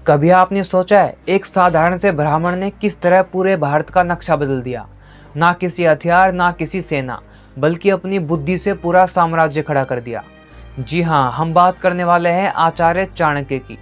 कभी आपने सोचा है एक साधारण से ब्राह्मण ने किस तरह पूरे भारत का नक्शा बदल दिया? ना किसी हथियार, ना किसी सेना, बल्कि अपनी बुद्धि से पूरा साम्राज्य खड़ा कर दिया। जी हाँ, हम बात करने वाले हैं आचार्य चाणक्य की,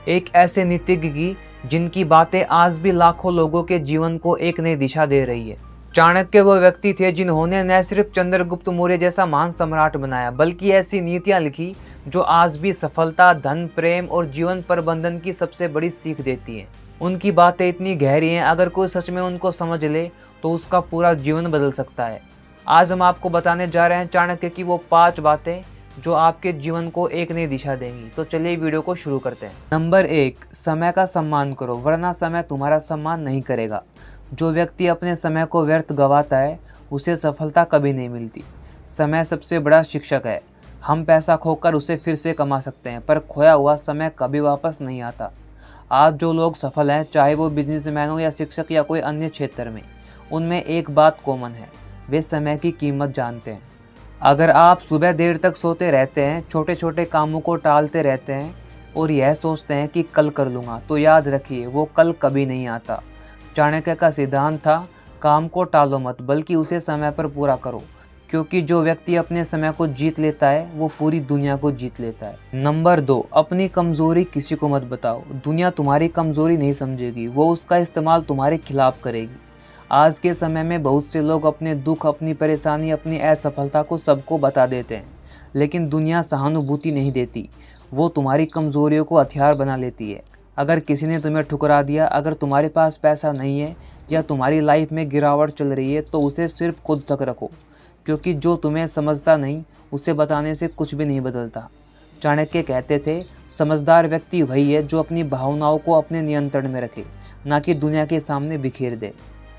एक ऐसे नीतिज्ञ की जिनकी बातें आज भी लाखों लोगों के जीवन को एक नई दिशा दे रही है। चाणक्य वो व्यक्ति थे जिन्होंने न सिर्फ चंद्रगुप्त मौर्य जैसा महान सम्राट बनाया, बल्कि ऐसी नीतियां लिखी जो आज भी सफलता, धन, प्रेम और जीवन प्रबंधन की सबसे बड़ी सीख देती हैं। उनकी बातें इतनी गहरी हैं, अगर कोई सच में उनको समझ ले तो उसका पूरा जीवन बदल सकता है। आज हम आपको बताने जा रहे हैं चाणक्य की वो 5 बातें जो आपके जीवन को एक नई दिशा देंगी। तो चलिए वीडियो को शुरू करते हैं। नंबर 1, समय का सम्मान करो, वरना समय तुम्हारा सम्मान नहीं करेगा। जो व्यक्ति अपने समय को व्यर्थ गंवाता है उसे सफलता कभी नहीं मिलती। समय सबसे बड़ा शिक्षक है। हम पैसा खोकर उसे फिर से कमा सकते हैं, पर खोया हुआ समय कभी वापस नहीं आता। आज जो लोग सफल हैं, चाहे वो बिजनेसमैन हो या शिक्षक या कोई अन्य क्षेत्र में, उनमें एक बात कॉमन है, वे समय की कीमत जानते हैं। अगर आप सुबह देर तक सोते रहते हैं, छोटे छोटे कामों को टालते रहते हैं और यह सोचते हैं कि कल कर लूँगा, तो याद रखिए वो कल कभी नहीं आता। चाणक्य का सिद्धांत था, काम को टालो मत, बल्कि उसे समय पर पूरा करो, क्योंकि जो व्यक्ति अपने समय को जीत लेता है वो पूरी दुनिया को जीत लेता है। नंबर 2, अपनी कमजोरी किसी को मत बताओ। दुनिया तुम्हारी कमजोरी नहीं समझेगी, वो उसका इस्तेमाल तुम्हारे खिलाफ करेगी। आज के समय में बहुत से लोग अपने दुख, अपनी परेशानी, अपनी असफलता को सबको बता देते हैं, लेकिन दुनिया सहानुभूति नहीं देती। वो तुम्हारी कमजोरियों को हथियार बना लेती है। अगर किसी ने तुम्हें ठुकरा दिया, अगर तुम्हारे पास पैसा नहीं है या तुम्हारी लाइफ में गिरावट चल रही है, तो उसे सिर्फ खुद तक रखो, क्योंकि जो तुम्हें समझता नहीं उसे बताने से कुछ भी नहीं बदलता। चाणक्य कहते थे, समझदार व्यक्ति वही है जो अपनी भावनाओं को अपने नियंत्रण में रखे, ना कि दुनिया के सामने बिखेर दे।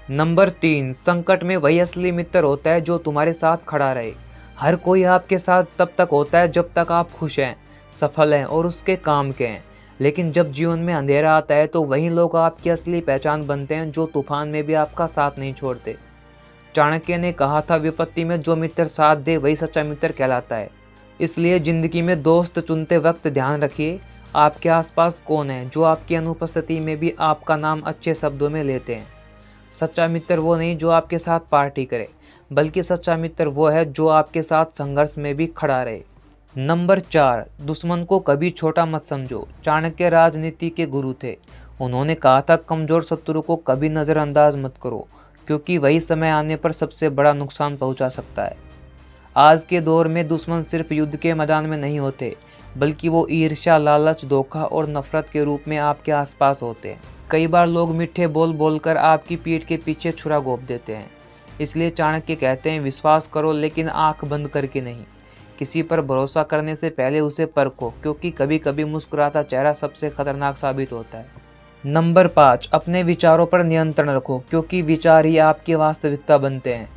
नंबर 3, संकट में वही असली मित्र होता है जो तुम्हारे साथ खड़ा रहे। हर कोई आपके साथ तब तक होता है जब तक आप खुश हैं, सफल हैं और उसके काम के हैं। लेकिन जब जीवन में अंधेरा आता है तो वही लोग आपकी असली पहचान बनते हैं, जो तूफान में भी आपका साथ नहीं छोड़ते। चाणक्य ने कहा था, विपत्ति में जो मित्र साथ दे वही सच्चा मित्र कहलाता है। इसलिए जिंदगी में दोस्त चुनते वक्त ध्यान रखिए, आपके आसपास कौन है जो आपकी अनुपस्थिति में भी आपका नाम अच्छे शब्दों में लेते हैं। सच्चा मित्र वो नहीं जो आपके साथ पार्टी करे, बल्कि सच्चा मित्र वो है जो आपके साथ संघर्ष में भी खड़ा रहे। नंबर 4, दुश्मन को कभी छोटा मत समझो। चाणक्य राजनीति के गुरु थे। उन्होंने कहा था, कमजोर शत्रु को कभी नज़रअंदाज मत करो, क्योंकि वही समय आने पर सबसे बड़ा नुकसान पहुंचा सकता है। आज के दौर में दुश्मन सिर्फ युद्ध के मैदान में नहीं होते, बल्कि वो ईर्ष्या, लालच, धोखा और नफरत के रूप में आपके आसपास होते हैं। कई बार लोग मीठे बोल बोलकर आपकी पीठ के पीछे छुरा घोंप देते हैं। इसलिए चाणक्य कहते हैं, विश्वास करो लेकिन आंख बंद करके नहीं। किसी पर भरोसा करने से पहले उसे परखो, क्योंकि कभी कभी मुस्कुराता चेहरा सबसे खतरनाक साबित होता है। नंबर 5, अपने विचारों पर नियंत्रण रखो, क्योंकि विचार ही आपकी वास्तविकता बनते हैं।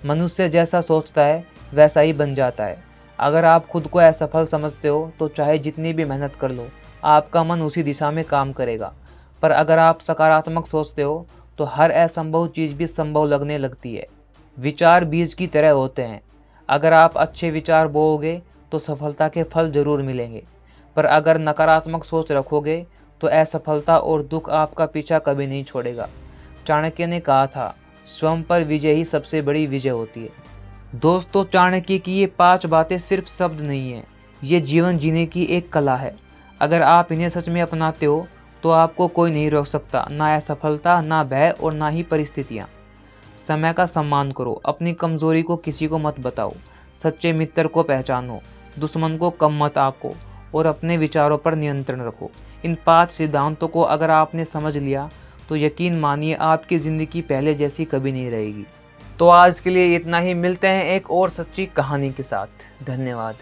मनुष्य जैसा सोचता है वैसा ही बन जाता है। अगर आप खुद को असफल समझते हो तो चाहे जितनी भी मेहनत कर लो, आपका मन उसी दिशा में काम करेगा। पर अगर आप सकारात्मक सोचते हो तो हर असंभव चीज़ भी संभव लगने लगती है। विचार बीज की तरह होते हैं। अगर आप अच्छे विचार बोओगे तो सफलता के फल जरूर मिलेंगे, पर अगर नकारात्मक सोच रखोगे तो असफलता और दुख आपका पीछा कभी नहीं छोड़ेगा। चाणक्य ने कहा था, स्वयं पर विजय ही सबसे बड़ी विजय होती है। दोस्तों, चाणक्य की ये 5 बातें सिर्फ शब्द नहीं है, ये जीवन जीने की एक कला है। अगर आप इन्हें सच में अपनाते हो तो आपको कोई नहीं रोक सकता, ना असफलता, ना भय और ना ही परिस्थितियाँ। समय का सम्मान करो, अपनी कमजोरी को किसी को मत बताओ, सच्चे मित्र को पहचानो, दुश्मन को कम मत आंको और अपने विचारों पर नियंत्रण रखो। इन 5 सिद्धांतों को अगर आपने समझ लिया तो यकीन मानिए आपकी ज़िंदगी पहले जैसी कभी नहीं रहेगी। तो आज के लिए इतना ही, मिलते हैं एक और सच्ची कहानी के साथ। धन्यवाद।